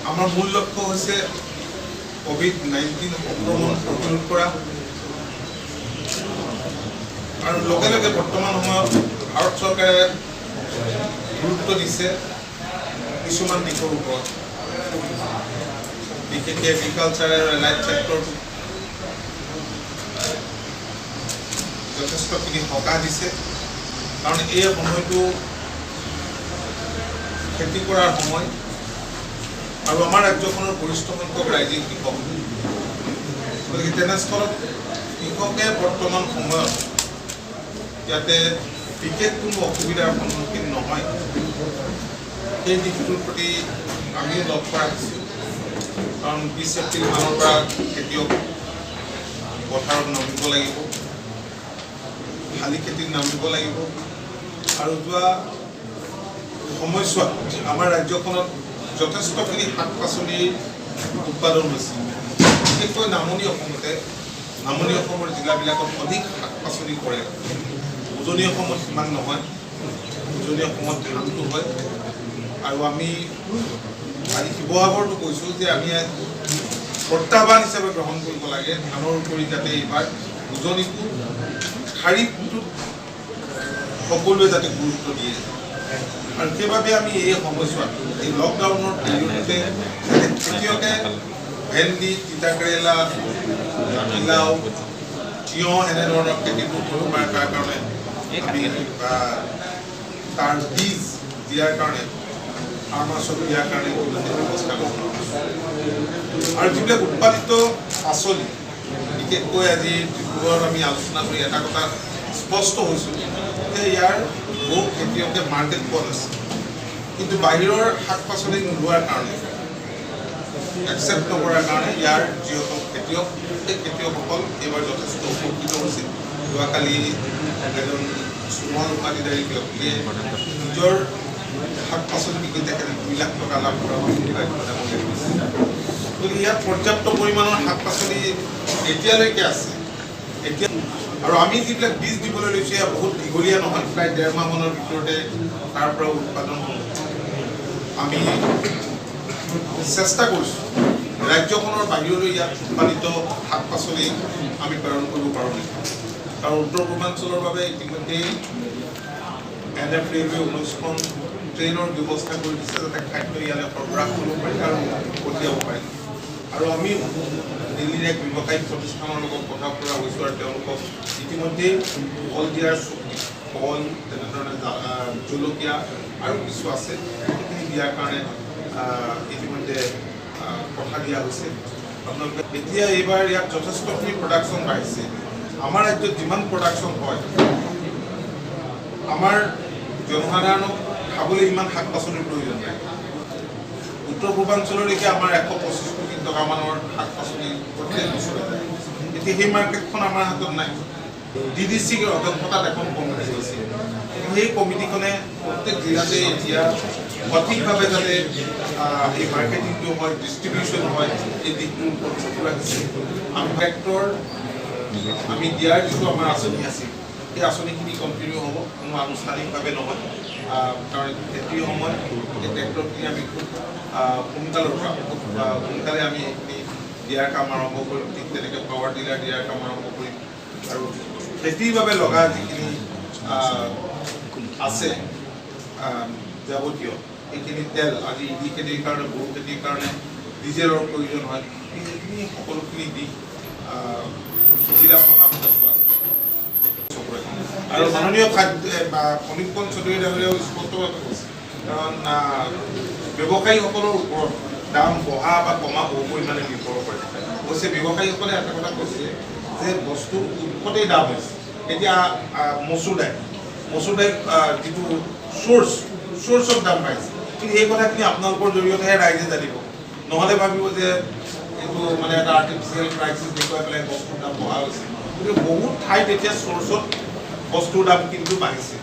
আমাৰ মূল লক্ষ্য হৈছে কোভিড-19 সংক্ৰমণ প্ৰতিৰোধ কৰা আৰু লগে লগে বৰ্তমান সময়ত ভাৰত চৰকাৰে গুৰুত্ব দিছে কিছুমান দিশৰ ওপৰত, বিশেষকৈ এগ্ৰিকালচাৰ আৰু এলাইড ছেক্টৰটো যথেষ্টখিনি সকাহ দিছে। কাৰণ এই সময়টো খেতি কৰাৰ সময় আৰু আমাৰ ৰাজ্যখনৰ গৰিষ্ঠ সংখ্যক ৰাইজে কৃষক। গতিকে তেনেস্থলত কৃষকে বৰ্তমান সময়ত যাতে বিশেষ কোনো অসুবিধাৰ সন্মুখীন নহয় সেই দিশটোৰ প্ৰতি আমিও লক্ষ্য ৰাখিছোঁ। কাৰণ 20 এপ্ৰিল মানৰ পৰা খেতিয়ক পথাৰত নামিব লাগিব, শালি খেতিত নামিব লাগিব আৰু যোৱা সময়ছোৱাত আমাৰ ৰাজ্যখনত যথেষ্টখিনি শাক পাচলিৰ উৎপাদন হৈছে। বিশেষকৈ নামনি অসমৰ জিলাবিলাকত অধিক শাক পাচলি কৰে। উজনি অসমত সিমান নহয়, উজনি অসমত ধানটো হয়। আৰু আমি আজি শিৱসাগৰতো কৈছোঁ যে আমি প্ৰত্যাহ্বান হিচাপে গ্ৰহণ কৰিব লাগে ধানৰ উপৰি যাতে এইবাৰ উজনিটো খাৰিফটোত সকলোৱে যাতে গুৰুত্ব দিয়ে। আৰু সেইবাবে আমি এই সময়ছোৱাত এই লকডাউনৰ পিৰিয়ডতে খেতিয়কে ভেন্দি, তিতাকেৰেলা, জাতিলাও, তিয়ঁহ এনেধৰণৰ খেতিবোৰ কৰিব পাৰে। তাৰ কাৰণে আমি তাৰ বীজ দিয়াৰ কাৰণে ফাৰ্মাৰ্চক দিয়াৰ কাৰণে ব্যৱস্থা গ্ৰহণ কৰিছোঁ। আৰু যিবিলাক উৎপাদিত পাচলি, বিশেষকৈ আজি ডিব্ৰুগড়ত আমি আলোচনা কৰি এটা কথা স্পষ্ট হৈছোঁ যে ইয়াৰ বহু খেতিয়কে মাৰ্কেট পোৱা নাছিল, কিন্তু বাহিৰৰ শাক পাচলি নোলোৱাৰ কাৰণে, একচেপ্ট নকৰাৰ কাৰণে ইয়াৰ যিসকল খেতিয়ক সেই খেতিয়কসকল এইবাৰ যথেষ্ট উপকৃত হৈছে। যোৱাকালি এজন চুমল উপাধিধাৰী ব্যক্তিয়ে নিজৰ শাক পাচলি বিক্ৰী তেখেতে 2 লাখ টকা লাভ কৰা গতিকে ইয়াত পৰ্যাপ্ত পৰিমাণৰ শাক পাচলি এতিয়ালৈকে আছে। এতিয়া আৰু আমি যিবিলাক বীজ দিবলৈ লৈছোঁ এয়া বহুত দীঘলীয়া নহয়, প্ৰায় 1.5 মাহমানৰ ভিতৰতে তাৰ পৰা উৎপাদন হ'ব। আমি চেষ্টা কৰিছোঁ ৰাজ্যখনৰ বাহিৰলৈ ইয়াত উৎপাদিত শাক পাচলি আমি প্ৰেৰণ কৰিব পাৰোঁ নেকি। কাৰণ উত্তৰ পূৰ্বাঞ্চলৰ বাবে ইতিমধ্যেই NF ৰেলৱে 19খন ট্ৰেইনৰ ব্যৱস্থা কৰি দিছে যাতে খাদ্য ইয়ালৈ সৰবৰাহ কৰিব পাৰি আৰু পঠিয়াব পাৰি। আৰু আমি দিল্লীৰ এক ব্যৱসায়িক প্ৰতিষ্ঠানৰ লগত কথা বতৰা হৈছোঁ আৰু তেওঁলোকক ইতিমধ্যেই ফল দিয়াৰ ফল, তেনেধৰণে জলকীয়া আৰু কিছু আছে সেইখিনি দিয়াৰ কাৰণে ইতিমধ্যে কথা দিয়া হৈছে। আপোনালোকে এতিয়া এইবাৰ ইয়াত যথেষ্টখিনি প্ৰডাকশ্যন বাঢ়িছে। আমাৰ ৰাজ্যত যিমান প্ৰডাকশ্যন হয়, আমাৰ জনসাধাৰণক খাবলৈ ইমান শাক পাচলিৰ প্ৰয়োজন নাই। উত্তৰ পূৰ্বাঞ্চললৈকে আমাৰ 125 কোটি টকা মানৰ শাক পাচলি প্ৰত্যেক বছৰে যায়। এতিয়া সেই মাৰ্কেটখন আমাৰ হাতত নাই। DDCৰ অধ্যক্ষতাত এখন কমিটি হৈছে। সেই কমিটিখনে প্ৰত্যেক জিলাতে এতিয়া সঠিকভাৱে যাতে এই মাৰ্কেটিংটো হয়, ডিষ্ট্ৰিবিউশ্যন হয়, এই দিশটোৰ ওপৰত চকু ৰাখিছে। আমি ট্ৰেক্টৰ আমি দিয়াৰ যিটো আমাৰ আঁচনি আছিল, সেই আঁচনিখিনি কণ্টিনিউ হ'ব, কোনো আনুষ্ঠানিকভাৱে নহয়। কাৰণ খেতিৰ সময় এই ট্ৰেক্টৰখিনি আমি খুব সোনকালে আমি এইখিনি দিয়াৰ কাম আৰম্ভ কৰিম। ঠিক তেনেকৈ পাৱাৰ টিলাৰ দিয়াৰ কাম আৰম্ভ কৰিম। আৰু খেতিৰ বাবে লগা যিখিনি আছে যাৱতীয় এইখিনি তেল, আজি ইডি খেতিৰ কাৰণে, গৰু খেতিৰ কাৰণে ডিজেলৰ প্ৰয়োজন হয়, সেইখিনি সকলোখিনি দিশ জিলা প্ৰশাসনে চোৱা আছে। আৰু মাননীয় সমীপন চৌধুৰী ডাঙৰীয়াও স্পষ্টভাৱে কৈছে, কাৰণ ব্যৱসায়ীসকলৰ ওপৰত দাম বঢ়া বা কমা বহু পৰিমাণে নিৰ্ভৰ কৰে। অৱশ্যে ব্যৱসায়ীসকলে এটা কথা কৈছে যে বস্তুৰ উৎপত্তিৰ দাম হৈছে। এতিয়া মচুৰ দাইল যিটো চ'ৰ্চৰ দাম পাইছে, কিন্তু এই কথাখিনি আপোনালোকৰ জৰিয়তেহে ৰাইজে জানিব, নহ'লে ভাবিব যে এইটো মানে এটা আৰ্টিফিচিয়েল ক্ৰাইচিছ দেখুৱাই পেলাই বস্তুৰ দাম বঢ়া হৈছে। গতিকে বহুত ঠাইত এতিয়া চ'ৰ্চত বস্তুৰ দাম কিন্তু বাঢ়িছে।